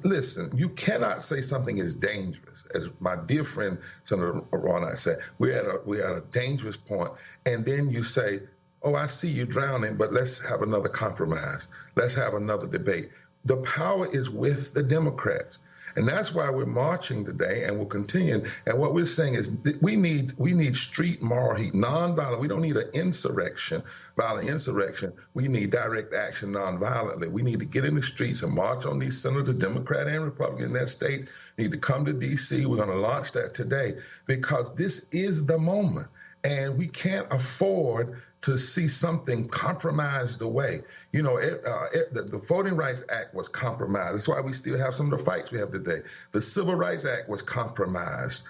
K: Listen, you cannot say something is dangerous. As my dear friend Senator Warnock said, we're at a dangerous point, and then you say, oh, I see you drowning, but let's have another compromise. Let's have another debate. The power is with the Democrats. And that's why we're marching today and we'll continue. And what we're saying is we need street moral heat, nonviolent. We don't need an insurrection, violent insurrection. We need direct action nonviolently. We need to get in the streets and march on these senators, Democrat and Republican in that state. Need to come to D.C. We're going to launch that today because this is the moment. And we can't afford to see something compromised away. You know, the Voting Rights Act was compromised. That's why we still have some of the fights we have today. The Civil Rights Act was compromised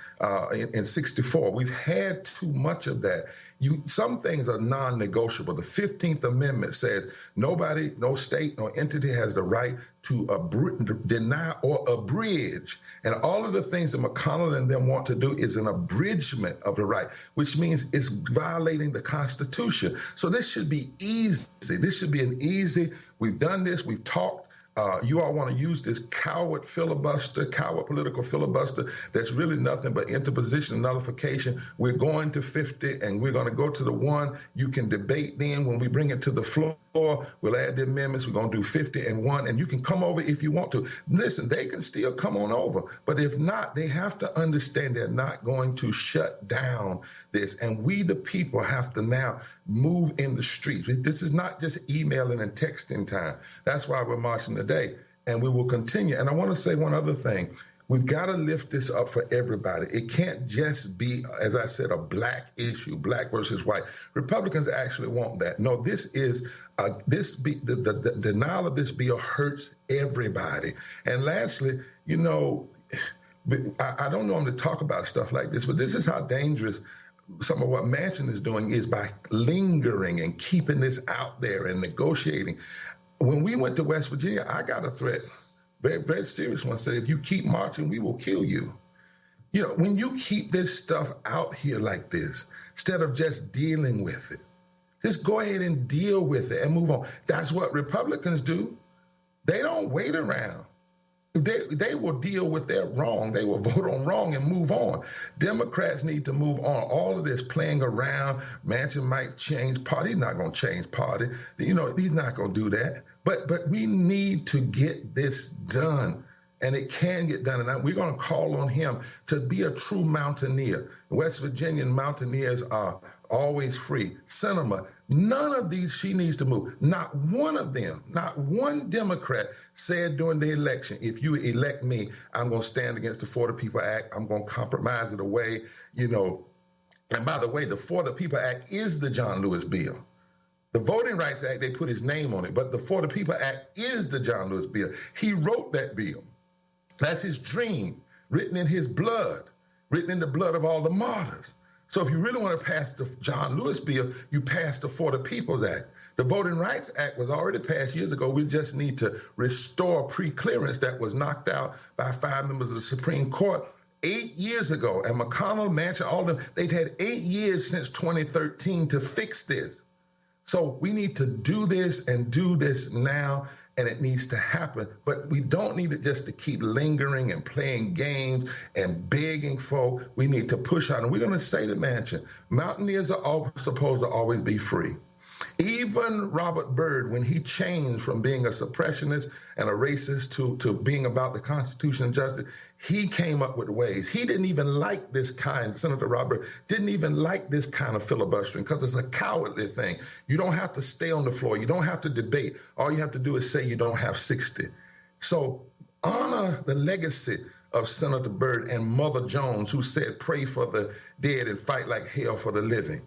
K: in 64. We've had too much of that. Some things are non-negotiable. The 15th Amendment says nobody, no state, no entity has the right to deny or abridge. And all of the things that McConnell and them want to do is an abridgment of the right, which means it's violating the Constitution. So this should be easy. This should be an easy, we've done this, we've talked. You all want to use this coward political filibuster that's really nothing but interposition and nullification. We're going to 50 and we're going to go to the 1. You can debate then when we bring it to the floor. We'll add the amendments. We're going to do 50 and 1, and you can come over if you want to. Listen, they can still come on over, but if not, they have to understand they're not going to shut down this. And we, the people, have to now move in the streets. This is not just emailing and texting time. That's why we're marching today, and we will continue. And I want to say one other thing. We've got to lift this up for everybody. It can't just be, as I said, a black issue, black versus white. Republicans actually want that. No, this is the denial of this bill hurts everybody. And lastly, you know, I don't normally talk about stuff like this, but this is how dangerous some of what Manchin is doing is by lingering and keeping this out there and negotiating. When we went to West Virginia, I got a threat. Very, very serious one, said, if you keep marching, we will kill you. You know, when you keep this stuff out here like this, instead of just dealing with it, just go ahead and deal with it and move on. That's what Republicans do. They don't wait around. They will deal with their wrong. They will vote on wrong and move on. Democrats need to move on. All of this playing around, Manchin might change party. He's not going to change party. You know, he's not going to do that. But we need to get this done. And it can get done. And we're going to call on him to be a true mountaineer. West Virginian mountaineers are always free. Sinema, none of these, she needs to move. Not one of them, not one Democrat said during the election, if you elect me, I'm going to stand against the For the People Act. I'm going to compromise it away, you know. And by the way, the For the People Act is the John Lewis bill. The Voting Rights Act, they put his name on it, but the For the People Act is the John Lewis bill. He wrote that bill. That's his dream, written in his blood, written in the blood of all the martyrs. So if you really want to pass the John Lewis bill, you pass the For the People's Act. The Voting Rights Act was already passed years ago. We just need to restore pre-clearance that was knocked out by 5 members of the Supreme Court 8 years ago. And McConnell, Manchin, all of them, they've had 8 years since 2013 to fix this. So we need to do this and do this now, and it needs to happen. But we don't need it just to keep lingering and playing games and begging folk. We need to push out. And we're going to say to Manchin, mountaineers are supposed to always be free. Even Robert Byrd, when he changed from being a suppressionist and a racist to being about the Constitution and justice, he came up with ways. He didn't even like this kind, Senator Robert didn't even like this kind of filibustering because it's a cowardly thing. You don't have to stay on the floor. You don't have to debate. All you have to do is say you don't have 60. So honor the legacy of Senator Byrd and Mother Jones, who said, pray for the dead and fight like hell for the living.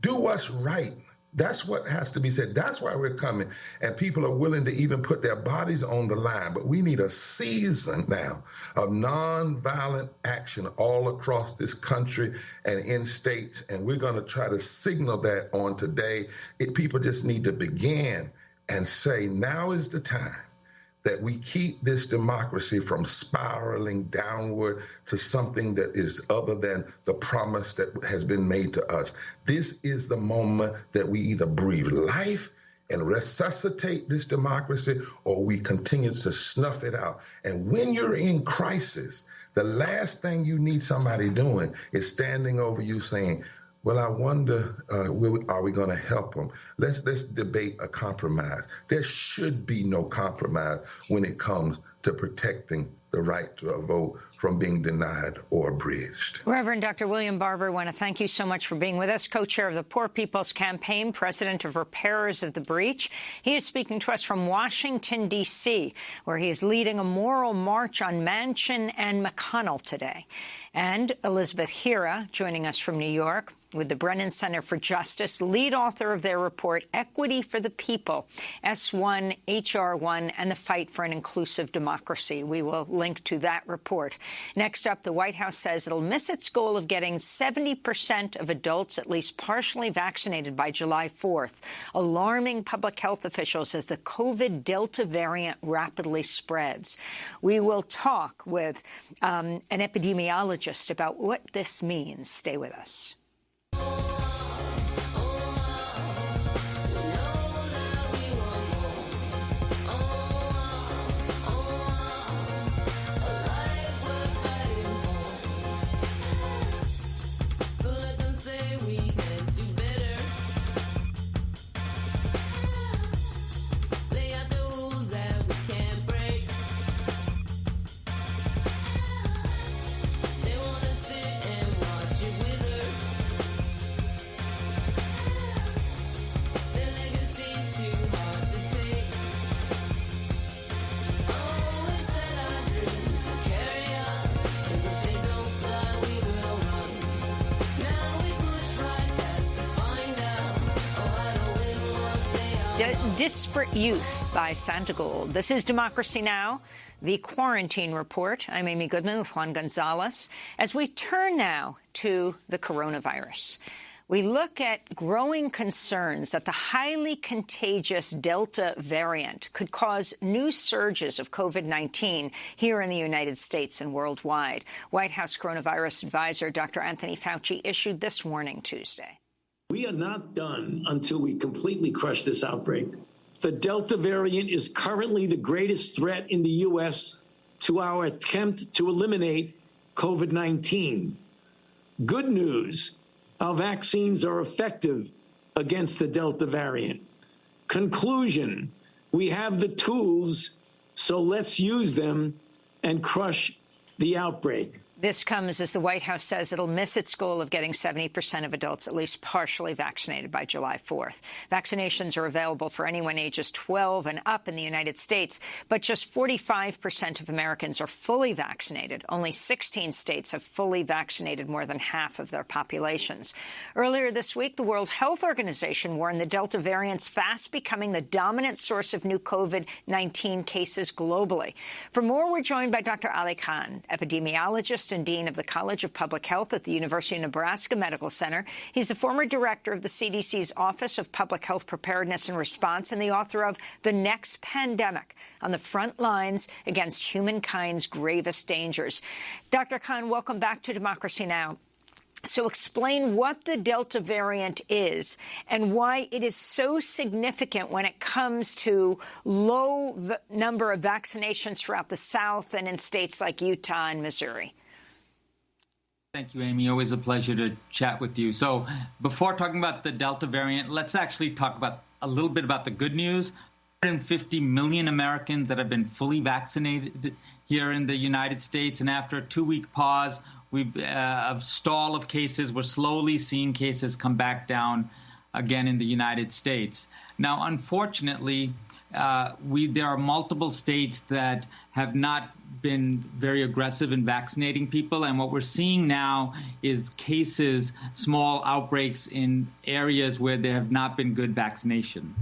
K: Do what's right. That's what has to be said. That's why we're coming. And people are willing to even put their bodies on the line. But we need a season now of nonviolent action all across this country and in states. And we're going to try to signal that on today. People just need to begin and say, now is the time that we keep this democracy from spiraling downward to something that is other than the promise that has been made to us. This is the moment that we either breathe life and resuscitate this democracy, or we continue to snuff it out. And when you're in crisis, the last thing you need somebody doing is standing over you saying, well, I wonder, are we going to help them? Let's debate a compromise. There should be no compromise when it comes to protecting the right to a vote from being denied or abridged.
A: Reverend Dr. William Barber, I want to thank you so much for being with us, co-chair of the Poor People's Campaign, president of Repairers of the Breach. He is speaking to us from Washington, D.C., where he is leading a moral march on Manchin and McConnell today. And Elizabeth Hira, joining us from New York, with the Brennan Center for Justice, lead author of their report, Equity for the People, S1, HR1, and the Fight for an Inclusive Democracy. We will link to that report. Next up, the White House says it'll miss its goal of getting 70% of adults at least partially vaccinated by July 4th, alarming public health officials as the COVID Delta variant rapidly spreads. We will talk with an epidemiologist about what this means. Stay with us. Disparate Youth by Santa Gold. This is Democracy Now!, the Quarantine Report. I'm Amy Goodman with Juan Gonzalez. As we turn now to the coronavirus, we look at growing concerns that the highly contagious Delta variant could cause new surges of COVID-19 here in the United States and worldwide. White House coronavirus advisor Dr. Anthony Fauci issued this warning Tuesday.
D: We are not done until we completely crush this outbreak. The Delta variant is currently the greatest threat in the U.S. to our attempt to eliminate COVID-19. Good news, our vaccines are effective against the Delta variant. Conclusion, we have the tools, so let's use them and crush the outbreak.
A: This comes as the White House says it'll miss its goal of getting 70% of adults at least partially vaccinated by July 4th. Vaccinations are available for anyone ages 12 and up in the United States, but just 45% of Americans are fully vaccinated. Only 16 states have fully vaccinated more than half of their populations. Earlier this week, the World Health Organization warned the Delta variant's fast becoming the dominant source of new COVID-19 cases globally. For more, we're joined by Dr. Ali Khan, epidemiologist and Dean of the College of Public Health at the University of Nebraska Medical Center. He's a former director of the CDC's Office of Public Health Preparedness and Response and the author of The Next Pandemic, on the front lines against humankind's gravest dangers. Dr. Khan, welcome back to Democracy Now! So explain what the Delta variant is and why it is so significant when it comes to low number of vaccinations throughout the South and in states like Utah and Missouri.
R: Thank you, Amy. Always a pleasure to chat with you. So before talking about the Delta variant, let's actually talk about a little bit about the good news. 150 million Americans that have been fully vaccinated here in the United States. And after a 2-week pause, we've a stall of cases. We're slowly seeing cases come back down again in the United States. Now, unfortunately, there are multiple states that have not been very aggressive in vaccinating people. And what we're seeing now is cases, small outbreaks in areas where there have not been good vaccination.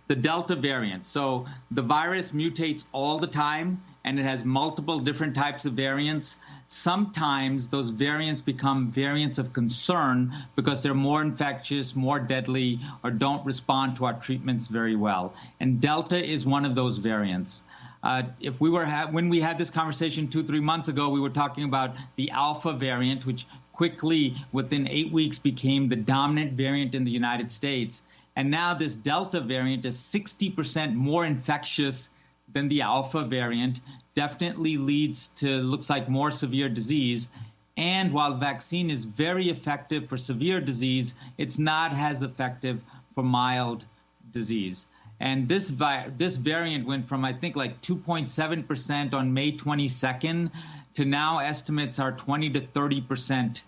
R: The Delta variant. So the virus mutates all the time, and it has multiple different types of variants. Sometimes those variants become variants of concern because they're more infectious, more deadly, or don't respond to our treatments very well. And Delta is one of those variants. When we had this conversation 2-3 months ago, we were talking about the Alpha variant, which quickly, within 8 weeks, became the dominant variant in the United States. And now this Delta variant is 60% more infectious than the Alpha variant, definitely leads to, looks like, more severe disease. And while vaccine is very effective for severe disease, it's not as effective for mild disease. And this variant went from, I think, like 2.7% on May 22nd to now estimates are 20 to 30%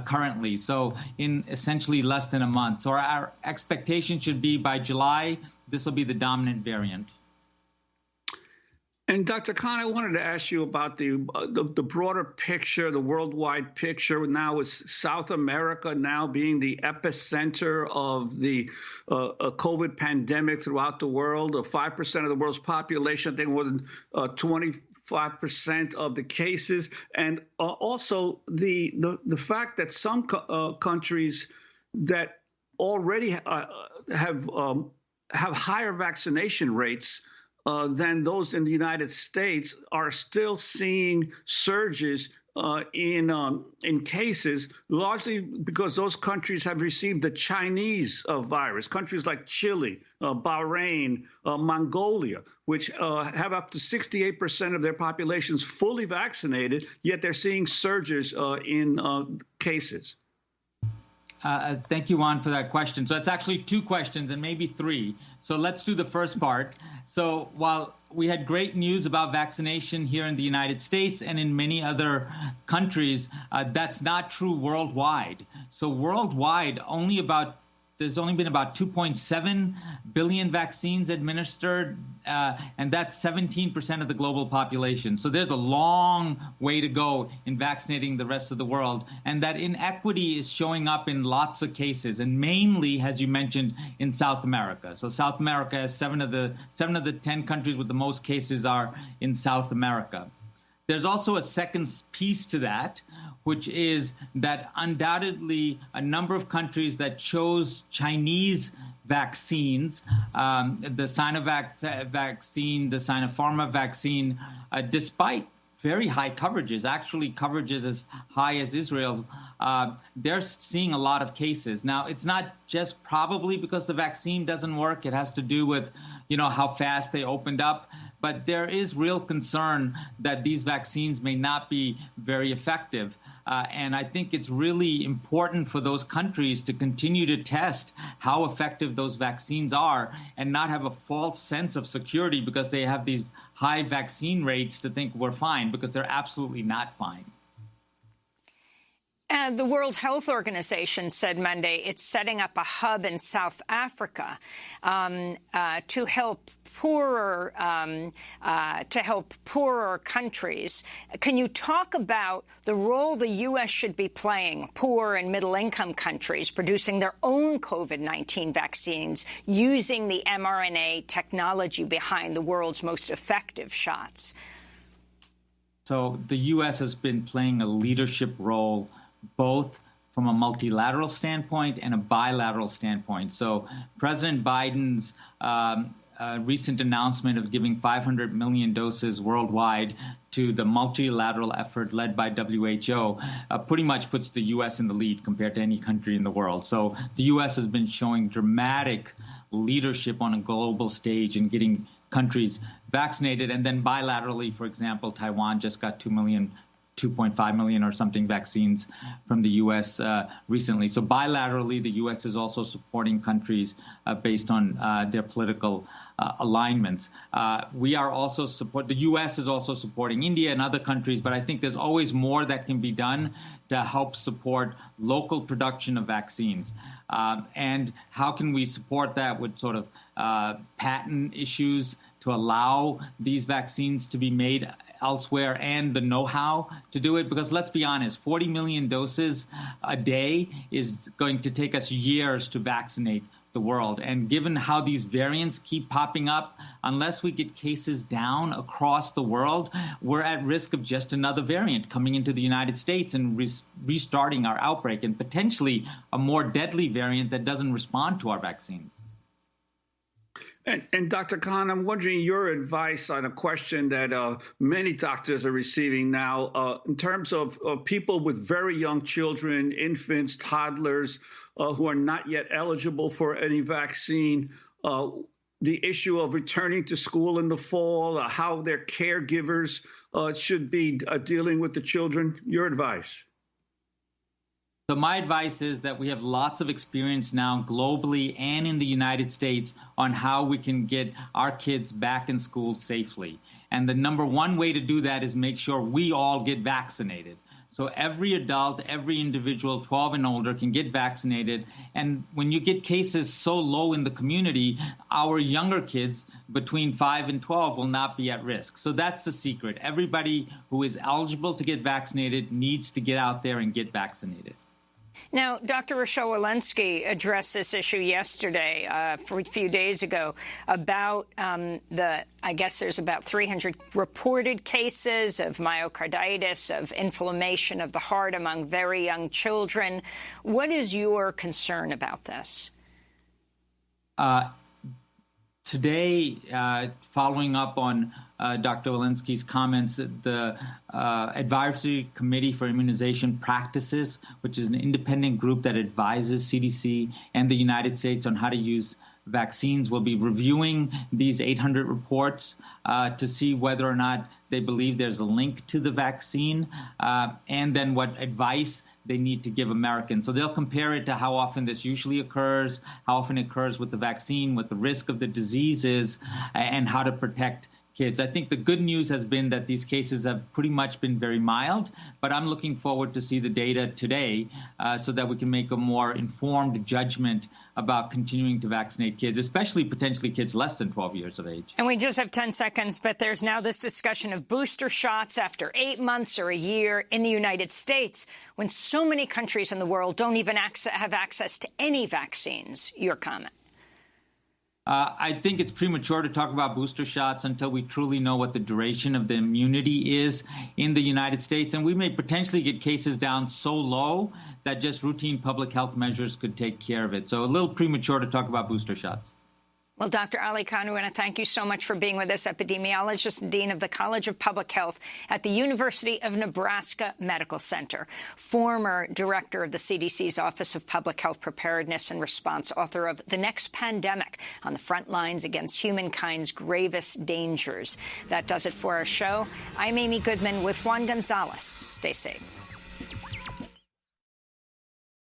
R: currently. So in essentially less than a month. So our expectation should be by July, this will be the dominant variant.
I: And Dr. Khan, I wanted to ask you about the broader picture, the worldwide picture now with South America now being the epicenter of the COVID pandemic throughout the world. 5% of the world's population, I think more than 25% of the cases. And also the fact that some countries that already have higher vaccination rates than those in the United States are still seeing surges in cases, largely because those countries have received the Chinese virus. Countries like Chile, Bahrain, Mongolia, which have up to 68% of their populations fully vaccinated, yet they're seeing surges in cases.
R: Thank you, Juan, for that question. So it's actually 2 questions and maybe 3. So let's do the first part. So while we had great news about vaccination here in the United States and in many other countries, that's not true worldwide. So worldwide, there's only been about 2.7 billion vaccines administered, and that's 17% of the global population. So there's a long way to go in vaccinating the rest of the world. And that inequity is showing up in lots of cases, and mainly, as you mentioned, in South America. So South America has 7 of the 10 countries with the most cases are in South America. There's also a second piece to that, which is that undoubtedly a number of countries that chose Chinese vaccines, the Sinovac vaccine, the Sinopharma vaccine, despite very high coverages, actually coverages as high as Israel, they're seeing a lot of cases. Now, it's not just probably because the vaccine doesn't work. It has to do with, how fast they opened up. but there is real concern that these vaccines may not be very effective. And I think it's really important for those countries to continue to test how effective those vaccines are and not have a false sense of security because they have these high vaccine rates to think we're fine, because they're absolutely not fine.
A: The World Health Organization said Monday it's setting up a hub in South Africa to help poorer countries. Can you talk about the role the U.S. should be playing, poor and middle-income countries producing their own COVID-19 vaccines using the mRNA technology behind the world's most effective shots?
R: So the U.S. has been playing a leadership role both from a multilateral standpoint and a bilateral standpoint. So President Biden's recent announcement of giving 500 million doses worldwide to the multilateral effort led by WHO pretty much puts the U.S. in the lead compared to any country in the world. So the U.S. has been showing dramatic leadership on a global stage in getting countries vaccinated. And then bilaterally, for example, Taiwan just got 2.5 million or something vaccines from the U.S. Recently. So bilaterally, the U.S. is also supporting countries based on their political alignments. We are also the U.S. is also supporting India and other countries, but I think there's always more that can be done to help support local production of vaccines. And how can we support that with sort of patent issues to allow these vaccines to be made elsewhere and the know-how to do it? Because let's be honest, 40 million doses a day is going to take us years to vaccinate the world. And given how these variants keep popping up, unless we get cases down across the world, we're at risk of just another variant coming into the United States and restarting our outbreak, and potentially a more deadly variant that doesn't respond to our vaccines.
I: And Dr. Khan, I'm wondering your advice on a question that many doctors are receiving now in terms of people with very young children, infants, toddlers, who are not yet eligible for any vaccine, the issue of returning to school in the fall, how their caregivers should be dealing with the children. Your advice?
R: So my advice is that we have lots of experience now globally and in the United States on how we can get our kids back in school safely. And the number one way to do that is make sure we all get vaccinated. So every adult, every individual 12 and older can get vaccinated. And when you get cases so low in the community, our younger kids between 5 and 12 will not be at risk. So that's the secret. Everybody who is eligible to get vaccinated needs to get out there and get vaccinated.
A: Now, Dr. Rochelle Walensky addressed this issue yesterday, a few days ago, about I guess there's about 300 reported cases of myocarditis, of inflammation of the heart among very young children. What is your concern about this?
R: Today, following up on Dr. Walensky's comments, the Advisory Committee for Immunization Practices, which is an independent group that advises CDC and the United States on how to use vaccines, will be reviewing these 800 reports to see whether or not they believe there's a link to the vaccine, and then what advice they need to give Americans. So they'll compare it to how often this usually occurs, how often it occurs with the vaccine, what the risk of the disease is, and how to protect kids. I think the good news has been that these cases have pretty much been very mild, but I'm looking forward to see the data today so that we can make a more informed judgment about continuing to vaccinate kids, especially potentially kids less than 12 years of age.
A: And we just have 10 seconds, but there's now this discussion of booster shots after 8 months or a year in the United States, when so many countries in the world don't even have access to any vaccines. Your comment?
R: I think it's premature to talk about booster shots until we truly know what the duration of the immunity is in the United States. And we may potentially get cases down so low that just routine public health measures could take care of it. So a little premature to talk about booster shots.
A: Well, Dr. Ali Khan, we want to thank you so much for being with us, epidemiologist and dean of the College of Public Health at the University of Nebraska Medical Center, former director of the CDC's Office of Public Health Preparedness and Response, author of The Next Pandemic: On the Front Lines Against Humankind's Gravest Dangers. That does it for our show. I'm Amy Goodman with Juan Gonzalez. Stay safe.